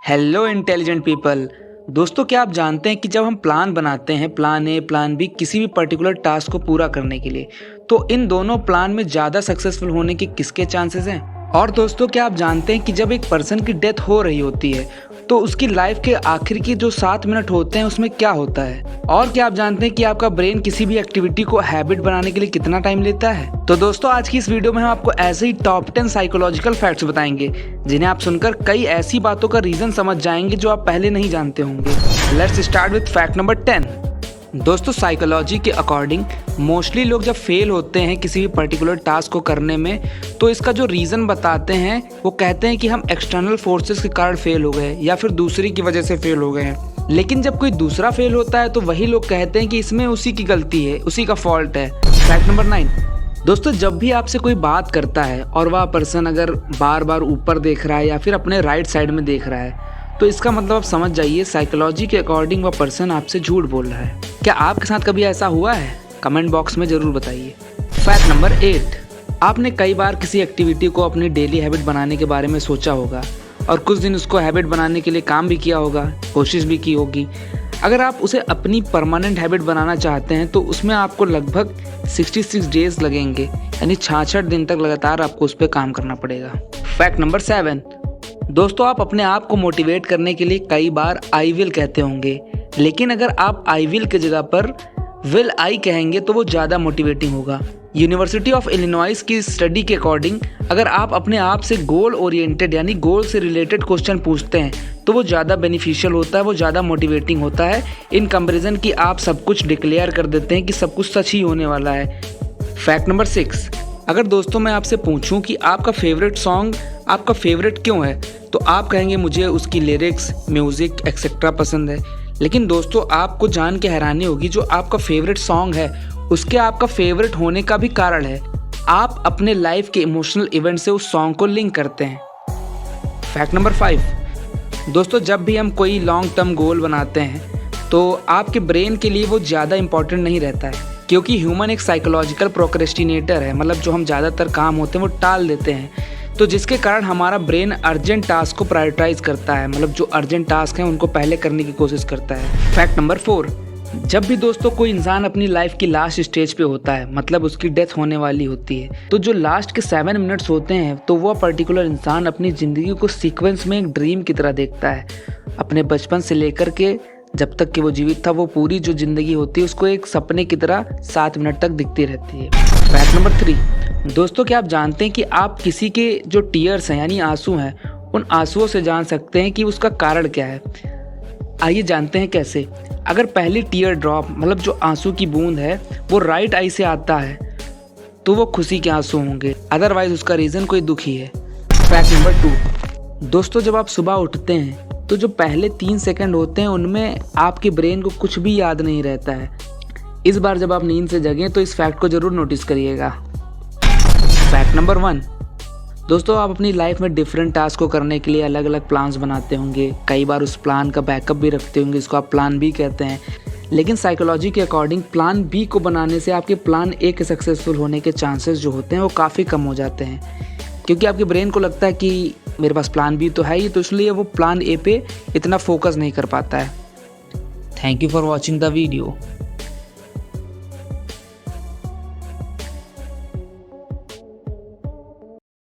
Hello intelligent people. दोस्तों, क्या आप जानते हैं कि जब हम प्लान बनाते हैं, प्लान ए प्लान बी, किसी भी पर्टिकुलर टास्क को पूरा करने के लिए, तो इन दोनों प्लान में ज़्यादा सक्सेसफुल होने के किसके चांसेस हैं? और दोस्तों, क्या आप जानते हैं कि जब एक पर्सन की डेथ हो रही होती है तो उसकी लाइफ के आखिर की जो 7 मिनट होते हैं उसमें क्या होता है? और क्या आप जानते हैं कि आपका ब्रेन किसी भी एक्टिविटी को हैबिट बनाने के लिए कितना टाइम लेता है? तो दोस्तों, आज की इस वीडियो में हम आपको ऐसे ही टॉप 10 साइकोलॉजिकल फैक्ट्स बताएंगे जिन्हें आप सुनकर कई ऐसी बातों का रीजन समझ जाएंगे जो आप पहले नहीं जानते होंगे। Let's start with fact number 10। दोस्तों, साइकोलॉजी के अकॉर्डिंग मोस्टली लोग जब फेल होते हैं किसी भी पर्टिकुलर टास्क को करने में, तो इसका जो रीज़न बताते हैं वो कहते हैं कि हम एक्सटर्नल फोर्सेस के कारण फेल हो गए या फिर दूसरी की वजह से फेल हो गए हैं। लेकिन जब कोई दूसरा फेल होता है तो वही लोग कहते हैं कि इसमें उसी की गलती है, उसी का फॉल्ट है। Fact number 9। दोस्तों, जब भी आपसे कोई बात करता है और वह पर्सन अगर बार बार ऊपर देख रहा है या फिर अपने राइट साइड में देख रहा है, तो इसका मतलब आप समझ जाइए साइकोलॉजी के अकॉर्डिंग वह पर्सन आपसे झूठ बोल रहा है। क्या आपके साथ कभी ऐसा हुआ है? कमेंट बॉक्स में ज़रूर बताइए। Fact number 8। आपने कई बार किसी एक्टिविटी को अपनी डेली हैबिट बनाने के बारे में सोचा होगा और कुछ दिन उसको हैबिट बनाने के लिए काम भी किया होगा, कोशिश भी की होगी। अगर आप उसे अपनी परमानेंट हैबिट बनाना चाहते हैं तो उसमें आपको लगभग 66 डेज लगेंगे, यानी 66 दिन तक लगातार आपको उस पर काम करना पड़ेगा। Fact number 7। दोस्तों, आप अपने आप को मोटिवेट करने के लिए कई बार आई विल कहते होंगे, लेकिन अगर आप आई विल की जगह पर विल आई कहेंगे तो वो ज़्यादा मोटिवेटिंग होगा। यूनिवर्सिटी ऑफ इलिनॉइस की स्टडी के अकॉर्डिंग अगर आप अपने आप से गोल ओरिएंटेड यानी गोल से रिलेटेड क्वेश्चन पूछते हैं तो वो ज़्यादा बेनिफिशियल होता है, वो ज़्यादा मोटिवेटिंग होता है इन कंपैरिजन कि आप सब कुछ डिक्लेयर कर देते हैं कि सब कुछ सच ही होने वाला है। Fact number 6। अगर दोस्तों मैं आपसे पूछूं कि आपका फेवरेट सॉन्ग आपका फेवरेट क्यों है, तो आप कहेंगे मुझे उसकी लिरिक्स, म्यूज़िक एक्सेट्रा पसंद है। लेकिन दोस्तों, आपको जान के हैरानी होगी जो आपका फेवरेट सॉन्ग है उसके आपका फेवरेट होने का भी कारण है। आप अपने लाइफ के इमोशनल इवेंट से उस सॉन्ग को लिंक करते हैं। Fact number 5। दोस्तों, जब भी हम कोई लॉन्ग टर्म गोल बनाते हैं तो आपके ब्रेन के लिए वो ज़्यादा इंपॉर्टेंट नहीं रहता है, क्योंकि ह्यूमन एक साइकोलॉजिकल प्रोक्रेस्टिनेटर है। मतलब जो हम ज़्यादातर काम होते हैं वो टाल देते हैं, तो जिसके कारण हमारा ब्रेन अर्जेंट टास्क को प्रायोरिटाइज करता है। मतलब जो अर्जेंट टास्क हैं उनको पहले करने की कोशिश करता है। Fact number 4। जब भी दोस्तों कोई इंसान अपनी लाइफ की लास्ट स्टेज पे होता है, मतलब उसकी डेथ होने वाली होती है, तो जो लास्ट के 7 मिनट्स होते हैं तो वह पर्टिकुलर इंसान अपनी ज़िंदगी को सीक्वेंस में एक ड्रीम की तरह देखता है। अपने बचपन से लेकर के जब तक कि वो जीवित था, वो पूरी जो ज़िंदगी होती है उसको एक सपने की तरह 7 मिनट तक दिखती रहती है। Fact number 3। दोस्तों, क्या आप जानते हैं कि आप किसी के जो टीयर्स हैं यानी आंसू हैं, उन आंसुओं से जान सकते हैं कि उसका कारण क्या है? आइए जानते हैं कैसे। अगर पहली टीयर ड्रॉप मतलब जो आंसू की बूंद है वो राइट आई से आता है तो वो खुशी के आंसू होंगे, अदरवाइज उसका रीज़न कोई दुखी है। Fact number 2। दोस्तों, जब आप सुबह उठते हैं तो जो पहले 3 सेकंड होते हैं उनमें आपके ब्रेन को कुछ भी याद नहीं रहता है। इस बार जब आप नींद से जगें तो इस फैक्ट को ज़रूर नोटिस करिएगा। Fact number 1। दोस्तों, आप अपनी लाइफ में डिफरेंट टास्क को करने के लिए अलग अलग प्लान्स बनाते होंगे, कई बार उस प्लान का बैकअप भी रखते होंगे, इसको आप प्लान बी कहते हैं। लेकिन साइकोलॉजी के अकॉर्डिंग प्लान बी को बनाने से आपके प्लान ए के सक्सेसफुल होने के चांसेस जो होते हैं वो काफ़ी कम हो जाते हैं, क्योंकि आपके ब्रेन को लगता है कि मेरे पास प्लान बी तो है ही, तो इसलिए वो प्लान ए पे इतना फोकस नहीं कर पाता है। Thank you for watching the video.